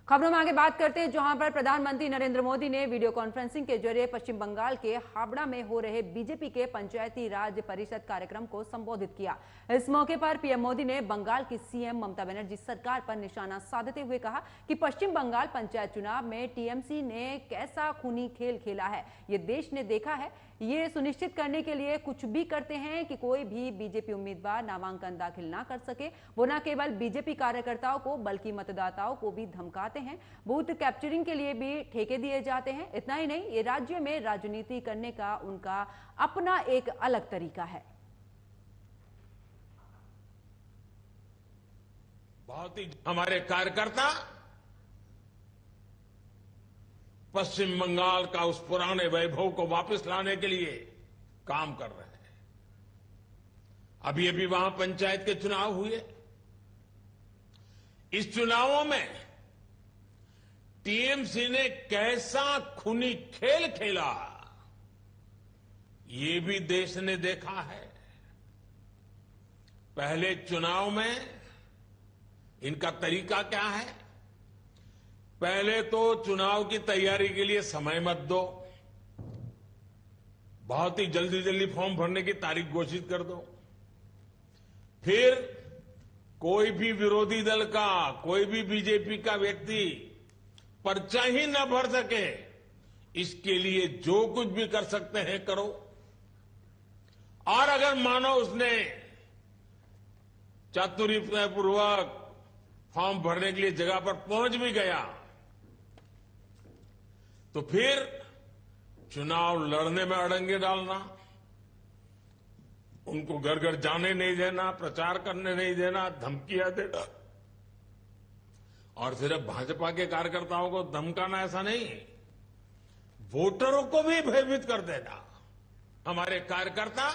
खबरों में आगे बात करते हैं, जहां पर प्रधानमंत्री नरेंद्र मोदी ने वीडियो कॉन्फ्रेंसिंग के जरिए पश्चिम बंगाल के हावड़ा में हो रहे बीजेपी के पंचायती राज परिषद कार्यक्रम को संबोधित किया। इस मौके पर पीएम मोदी ने बंगाल की सीएम ममता बनर्जी सरकार पर निशाना साधते हुए कहा कि पश्चिम बंगाल पंचायत चुनाव में टीएमसी ने कैसा खूनी खेल खेला है, ये देश ने देखा है। ये सुनिश्चित करने के लिए कुछ भी करते हैं कि कोई भी बीजेपी उम्मीदवार नामांकन दाखिल ना कर सके। वो न केवल बीजेपी कार्यकर्ताओं को बल्कि मतदाताओं को भी धमकाते हैं। बूथ कैप्चरिंग के लिए भी ठेके दिए जाते हैं। इतना ही नहीं, ये राज्य में राजनीति करने का उनका अपना एक अलग तरीका है। बहुत ही हमारे कार्यकर्ता पश्चिम बंगाल का उस पुराने वैभव को वापस लाने के लिए काम कर रहे हैं। अभी अभी वहां पंचायत के चुनाव हुए। इस चुनावों में टीएमसी ने कैसा खूनी खेल खेला, ये भी देश ने देखा है। पहले चुनाव में इनका तरीका क्या है? पहले तो चुनाव की तैयारी के लिए समय मत दो, बहुत ही जल्दी जल्दी फॉर्म भरने की तारीख घोषित कर दो। फिर कोई भी विरोधी दल का, कोई भी बीजेपी का व्यक्ति पर्चा ही न भर सके, इसके लिए जो कुछ भी कर सकते हैं करो। और अगर मानो उसने चातुर्यपूर्वक फॉर्म भरने के लिए जगह पर पहुंच भी गया तो फिर चुनाव लड़ने में अड़ंगे डालना, उनको घर घर जाने नहीं देना, प्रचार करने नहीं देना, धमकियां देना। और सिर्फ भाजपा के कार्यकर्ताओं को धमकाना ऐसा नहीं, वोटरों को भी भयभीत कर देना। हमारे कार्यकर्ता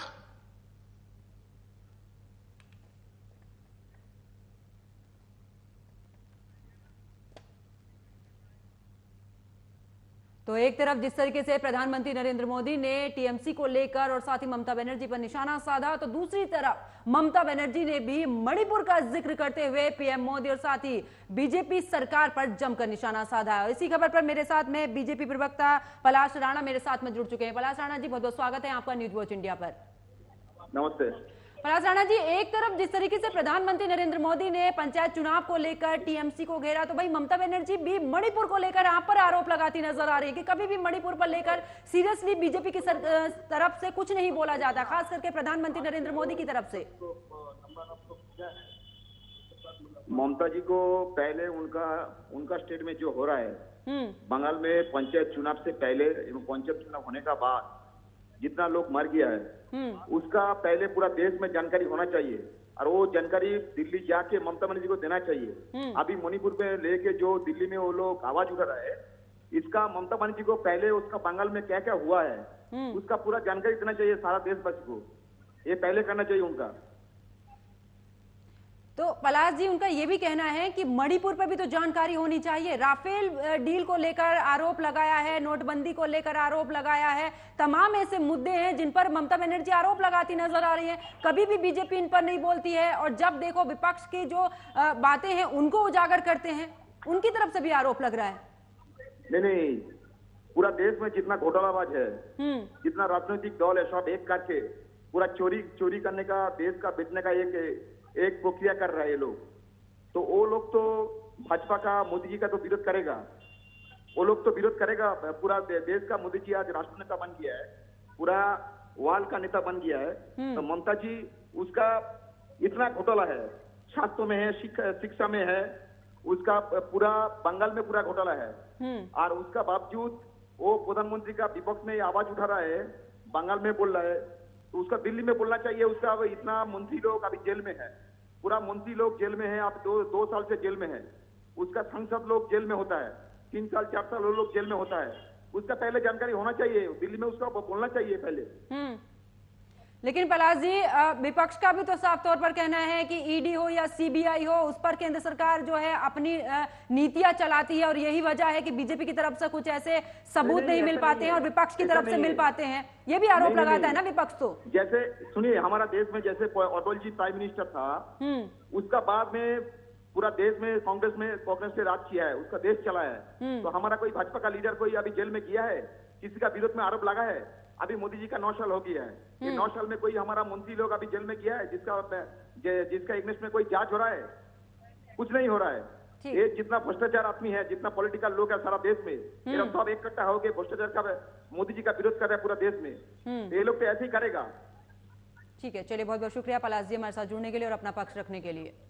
तो एक तरफ जिस तरीके से प्रधानमंत्री नरेंद्र मोदी ने टीएमसी को लेकर और साथ ही ममता बनर्जी पर निशाना साधा, तो दूसरी तरफ ममता बनर्जी ने भी मणिपुर का जिक्र करते हुए पीएम मोदी और साथ ही बीजेपी सरकार पर जमकर निशाना साधा है। इसी खबर पर मेरे साथ में बीजेपी प्रवक्ता पलाश राणा मेरे साथ में जुड़ चुके हैं। पलाश राणा जी, बहुत बहुत स्वागत है आपका न्यूज वॉच इंडिया पर। नमस्ते। पलाश राणा जी, एक तरफ जिस तरीके से प्रधानमंत्री नरेंद्र मोदी ने पंचायत चुनाव को लेकर टीएमसी को घेरा, तो भाई ममता बनर्जी भी मणिपुर को लेकर आप पर आरोप लगाती नजर आ रही है कि कभी भी मणिपुर पर लेकर सीरियसली बीजेपी की तरफ से कुछ नहीं बोला जाता, खास करके प्रधानमंत्री नरेंद्र मोदी की तरफ से। ममता जी को पहले उनका स्टेट में जो हो रहा है बंगाल में पंचायत चुनाव से पहले एवं पंचायत चुनाव होने का बाद जितना लोग मर गया है उसका पहले पूरा देश में जानकारी होना चाहिए, और वो जानकारी दिल्ली जाके ममता बनर्जी को देना चाहिए। अभी मणिपुर पे लेके जो दिल्ली में वो लोग आवाज उठा रहे हैं, इसका ममता बनर्जी को पहले उसका बंगाल में क्या क्या हुआ है उसका पूरा जानकारी देना चाहिए सारा देशवासी को। ये पहले करना चाहिए उनका। तो पलाश जी, उनका यह भी कहना है कि मणिपुर पर भी तो जानकारी होनी चाहिए। राफेल डील को लेकर आरोप लगाया है, नोटबंदी को लेकर आरोप लगाया है, तमाम ऐसे मुद्दे हैं जिन पर ममता बनर्जी आरोप लगाती नजर आ रही है। कभी भी बीजेपी इन पर नहीं बोलती है, और जब देखो विपक्ष की जो बातें हैं उनको उजागर करते हैं, उनकी तरफ से भी आरोप लग रहा है। नहीं, पूरा देश में जितना घोटालाबाज है, जितना राजनीतिक दल है, सब एक करके पूरा चोरी करने का, देश का बेचने का एक प्रक्रिया कर रहे हैं लोग। तो वो लोग तो भाजपा का, मोदी जी का तो विरोध करेगा, वो लोग तो विरोध करेगा। पूरा देश का मोदी जी आज राष्ट्र नेता बन गया है, पूरा वर्ल्ड का नेता बन गया है। तो ममता जी, उसका इतना घोटाला है, छात्रों में है, शिक्षा में है, उसका पूरा बंगाल में पूरा घोटाला है। और उसका बावजूद वो प्रधानमंत्री का विपक्ष में आवाज उठा रहा है, बंगाल में बोल रहा है, तो उसका दिल्ली में बोलना चाहिए। उसका अब इतना मंत्री लोग अभी जेल में है, पूरा मंत्री लोग जेल में है, अब दो साल से जेल में है। उसका सांसद लोग जेल में होता है, 3 साल 4 साल वो लोग जेल में होता है। उसका पहले जानकारी होना चाहिए, दिल्ली में उसका बोलना चाहिए पहले। लेकिन पलाश जी, विपक्ष का भी तो साफ तौर पर कहना है कि ईडी हो या सीबीआई हो, उस पर केंद्र सरकार जो है अपनी नीतियां चलाती है, और यही वजह है कि बीजेपी की तरफ से कुछ ऐसे सबूत नहीं मिल पाते हैं और विपक्ष की तरफ से मिल पाते हैं। ये भी आरोप लगाता है ना विपक्ष। तो जैसे सुनिए, हमारा देश में जैसे अटल जी प्राइम मिनिस्टर था, उसका बाद में पूरा देश में कांग्रेस ने राज किया है, उसका देश चला है। तो हमारा कोई भाजपा का लीडर कोई अभी जेल में गया है, किसी का विरोध में आरोप लगा है? अभी मोदी जी का 9 साल हो गया है, ये 9 साल में कोई हमारा मंत्री लोग अभी जेल में गया है जिसका इंग्लिश में कोई जांच हो रहा है? कुछ नहीं हो रहा है। ये जितना भ्रष्टाचार आदमी है, जितना पॉलिटिकल लोग है सारा देश में, ये लोग सब इकट्ठा हो गए भ्रष्टाचार का मोदी जी का विरोध कर रहे हैं पूरा देश में। ये लोग तो ऐसे ही करेगा। ठीक है, चलिए बहुत बहुत शुक्रिया पलाश जी हमारे साथ जुड़ने के लिए और अपना पक्ष रखने के लिए।